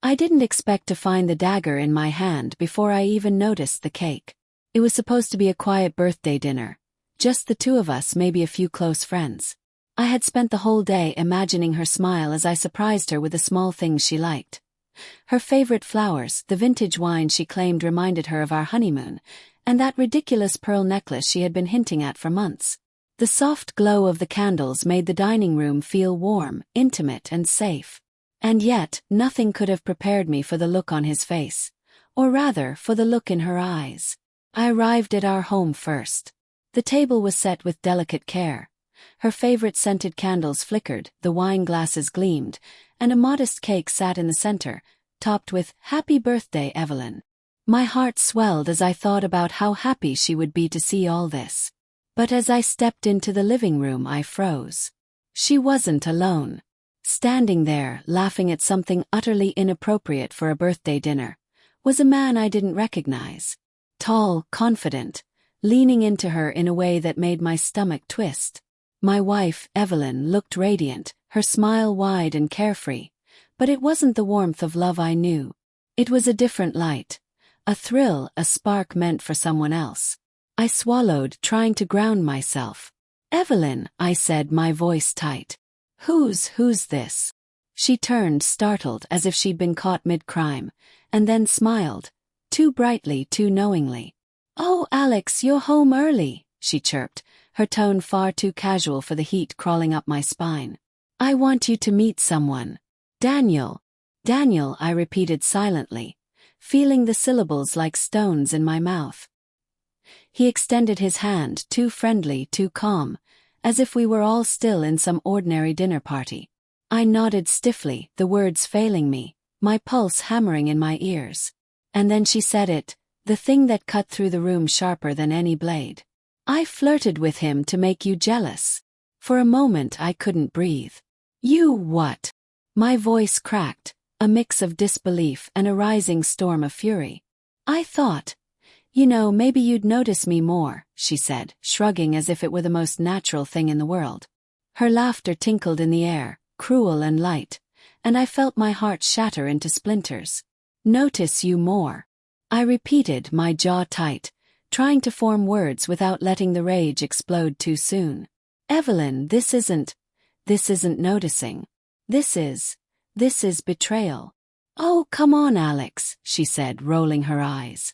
I didn't expect to find the dagger in my hand before I even noticed the cake. It was supposed to be a quiet birthday dinner. Just the two of us, maybe a few close friends. I had spent the whole day imagining her smile as I surprised her with the small things she liked. Her favorite flowers, the vintage wine she claimed reminded her of our honeymoon, and that ridiculous pearl necklace she had been hinting at for months. The soft glow of the candles made the dining room feel warm, intimate, and safe. And yet, nothing could have prepared me for the look on his face. Or rather, for the look in her eyes. I arrived at our home first. The table was set with delicate care. Her favorite scented candles flickered, the wine glasses gleamed, and a modest cake sat in the center, topped with "Happy Birthday, Evelyn." My heart swelled as I thought about how happy she would be to see all this. But as I stepped into the living room, I froze. She wasn't alone. Standing there, laughing at something utterly inappropriate for a birthday dinner, was a man I didn't recognize. Tall, confident, leaning into her in a way that made my stomach twist. My wife, Evelyn, looked radiant, her smile wide and carefree. But it wasn't the warmth of love I knew. It was a different light. A thrill, a spark meant for someone else. I swallowed, trying to ground myself. "Evelyn," I said, my voice tight. Who's this?" She turned, startled, as if she'd been caught mid-crime, and then smiled. Too brightly, too knowingly. "Oh, Alex, you're home early," she chirped, her tone far too casual for the heat crawling up my spine. "I want you to meet someone." "Daniel." "Daniel," I repeated silently, feeling the syllables like stones in my mouth. He extended his hand, too friendly, too calm, as if we were all still in some ordinary dinner party. I nodded stiffly, the words failing me, my pulse hammering in my ears. And then she said it, the thing that cut through the room sharper than any blade. "I flirted with him to make you jealous." For a moment I couldn't breathe. "You what?" My voice cracked, a mix of disbelief and a rising storm of fury. "I thought, maybe you'd notice me more," she said, shrugging as if it were the most natural thing in the world. Her laughter tinkled in the air, cruel and light, and I felt my heart shatter into splinters. "Notice you more," I repeated, my jaw tight, trying to form words without letting the rage explode too soon. "Evelyn, this isn't noticing. This is betrayal." "Oh, come on, Alex," she said, rolling her eyes.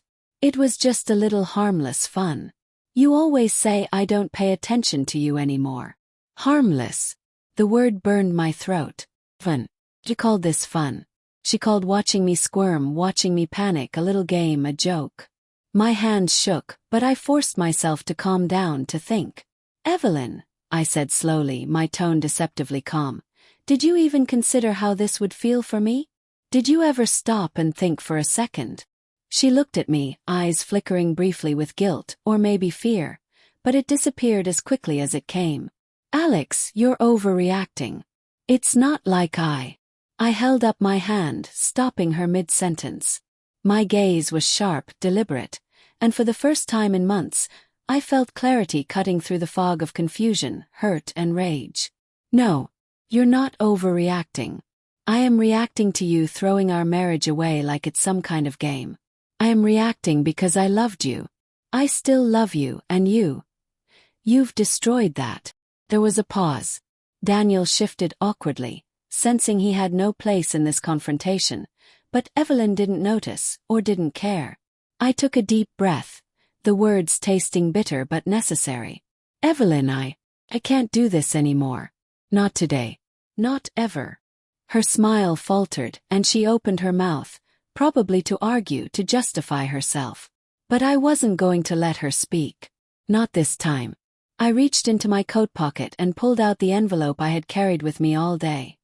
"It was just a little harmless fun. You always say I don't pay attention to you anymore." Harmless. The word burned my throat. Fun. She called this fun. She called watching me squirm, watching me panic, a little game, a joke. My hands shook, but I forced myself to calm down, to think. "Evelyn," I said slowly, my tone deceptively calm, "did you even consider how this would feel for me? Did you ever stop and think for a second?" She looked at me, eyes flickering briefly with guilt, or maybe fear, but it disappeared as quickly as it came. "Alex, you're overreacting. It's not like I held up my hand, stopping her mid-sentence. My gaze was sharp, deliberate, and for the first time in months, I felt clarity cutting through the fog of confusion, hurt, and rage. "No, you're not overreacting. I am reacting to you throwing our marriage away like it's some kind of game. I am reacting because I loved you. I still love you, and you've destroyed that." There was a pause. Daniel shifted awkwardly, sensing he had no place in this confrontation, but Evelyn didn't notice, or didn't care. I took a deep breath, the words tasting bitter but necessary. "Evelyn, I can't do this anymore. Not today. Not ever." Her smile faltered, and she opened her mouth, probably to argue, to justify herself. But I wasn't going to let her speak. Not this time. I reached into my coat pocket and pulled out the envelope I had carried with me all day.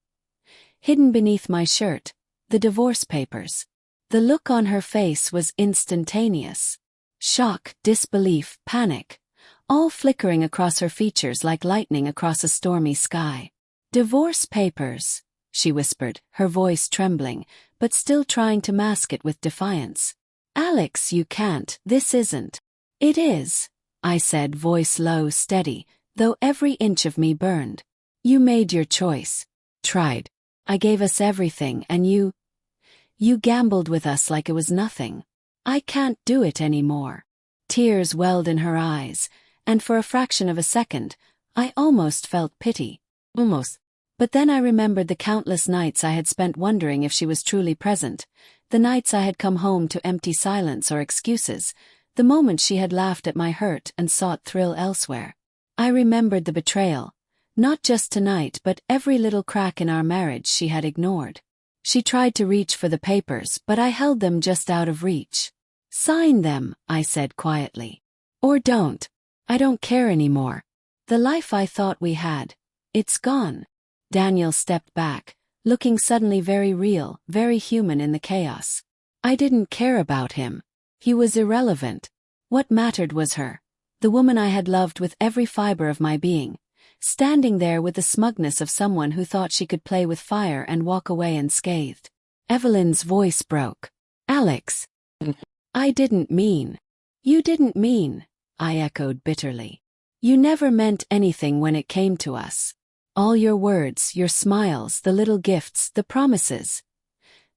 Hidden beneath my shirt, the divorce papers. The look on her face was instantaneous. Shock, disbelief, panic, all flickering across her features like lightning across a stormy sky. "Divorce papers," she whispered, her voice trembling, but still trying to mask it with defiance. "Alex, you can't, this isn't." "It is," I said, voice low, steady, though every inch of me burned. "You made your choice. Tried. I gave us everything, and you You gambled with us like it was nothing. I can't do it anymore." Tears welled in her eyes, and for a fraction of a second, I almost felt pity. Almost. But then I remembered the countless nights I had spent wondering if she was truly present, the nights I had come home to empty silence or excuses, the moments she had laughed at my hurt and sought thrill elsewhere. I remembered the betrayal, not just tonight but every little crack in our marriage she had ignored. She tried to reach for the papers, but I held them just out of reach. "Sign them," I said quietly. "Or don't. I don't care anymore. The life I thought we had, it's gone." Daniel stepped back, looking suddenly very real, very human in the chaos. I didn't care about him. He was irrelevant. What mattered was her, the woman I had loved with every fiber of my being, standing there with the smugness of someone who thought she could play with fire and walk away unscathed. Evelyn's voice broke. "Alex. I didn't mean." "You didn't mean," I echoed bitterly. "You never meant anything when it came to us. All your words, your smiles, the little gifts, the promises.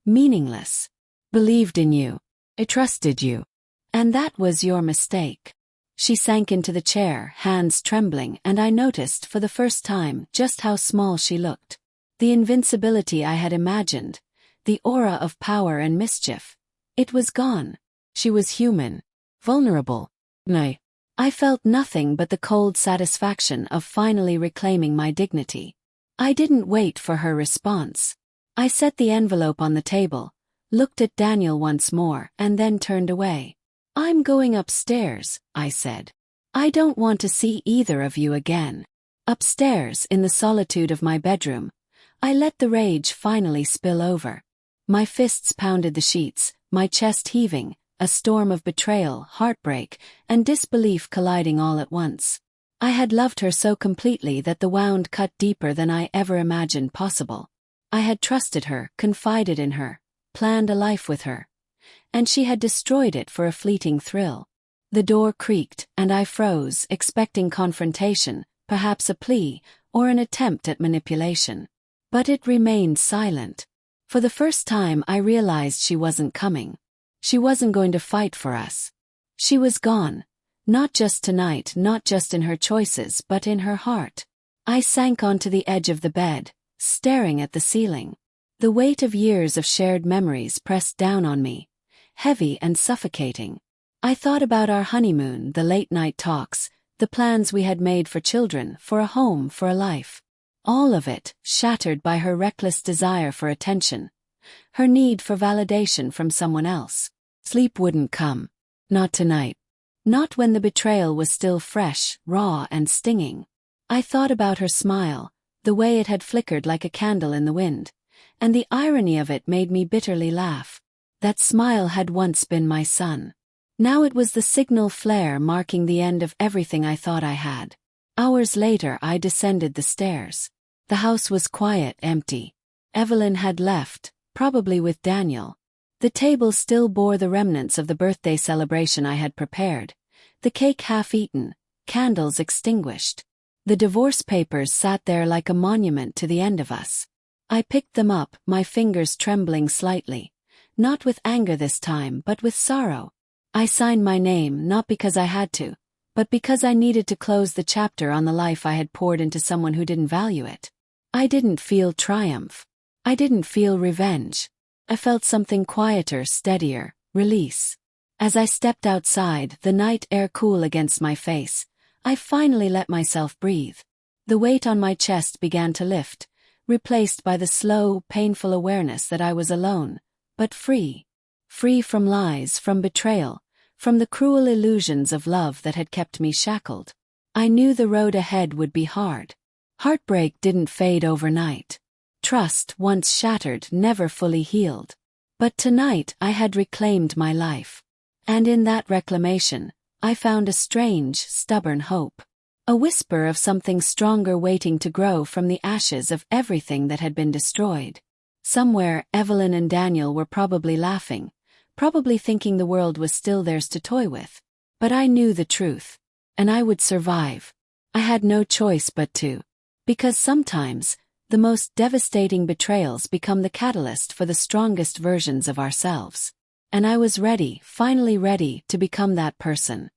Meaningless. Believed in you. I trusted you. And that was your mistake." She sank into the chair, hands trembling, and I noticed for the first time just how small she looked. The invincibility I had imagined, the aura of power and mischief, it was gone. She was human. Vulnerable. No. I felt nothing but the cold satisfaction of finally reclaiming my dignity. I didn't wait for her response. I set the envelope on the table, looked at Daniel once more, and then turned away. "I'm going upstairs," I said. "I don't want to see either of you again." Upstairs, in the solitude of my bedroom, I let the rage finally spill over. My fists pounded the sheets, my chest heaving, a storm of betrayal, heartbreak, and disbelief colliding all at once. I had loved her so completely that the wound cut deeper than I ever imagined possible. I had trusted her, confided in her, planned a life with her. And she had destroyed it for a fleeting thrill. The door creaked, and I froze, expecting confrontation, perhaps a plea, or an attempt at manipulation. But it remained silent. For the first time I realized she wasn't coming. She wasn't going to fight for us. She was gone. Not just tonight, not just in her choices, but in her heart. I sank onto the edge of the bed, staring at the ceiling. The weight of years of shared memories pressed down on me, heavy and suffocating. I thought about our honeymoon, the late-night talks, the plans we had made for children, for a home, for a life. All of it shattered by her reckless desire for attention, her need for validation from someone else. Sleep wouldn't come. Not tonight. Not when the betrayal was still fresh, raw, and stinging. I thought about her smile, the way it had flickered like a candle in the wind, and the irony of it made me bitterly laugh. That smile had once been my sun. Now it was the signal flare marking the end of everything I thought I had. Hours later I descended the stairs. The house was quiet, empty. Evelyn had left, probably with Daniel. The table still bore the remnants of the birthday celebration I had prepared, the cake half-eaten, candles extinguished. The divorce papers sat there like a monument to the end of us. I picked them up, my fingers trembling slightly, not with anger this time but with sorrow. I signed my name not because I had to, but because I needed to close the chapter on the life I had poured into someone who didn't value it. I didn't feel triumph. I didn't feel revenge. I felt something quieter, steadier, release. As I stepped outside, the night air cool against my face, I finally let myself breathe. The weight on my chest began to lift, replaced by the slow, painful awareness that I was alone, but free. Free from lies, from betrayal, from the cruel illusions of love that had kept me shackled. I knew the road ahead would be hard. Heartbreak didn't fade overnight. Trust, once shattered, never fully healed. But tonight I had reclaimed my life. And in that reclamation, I found a strange, stubborn hope. A whisper of something stronger waiting to grow from the ashes of everything that had been destroyed. Somewhere, Evelyn and Daniel were probably laughing, probably thinking the world was still theirs to toy with. But I knew the truth. And I would survive. I had no choice but to. Because sometimes, The most devastating betrayals become the catalyst for the strongest versions of ourselves. And I was ready, finally ready, to become that person.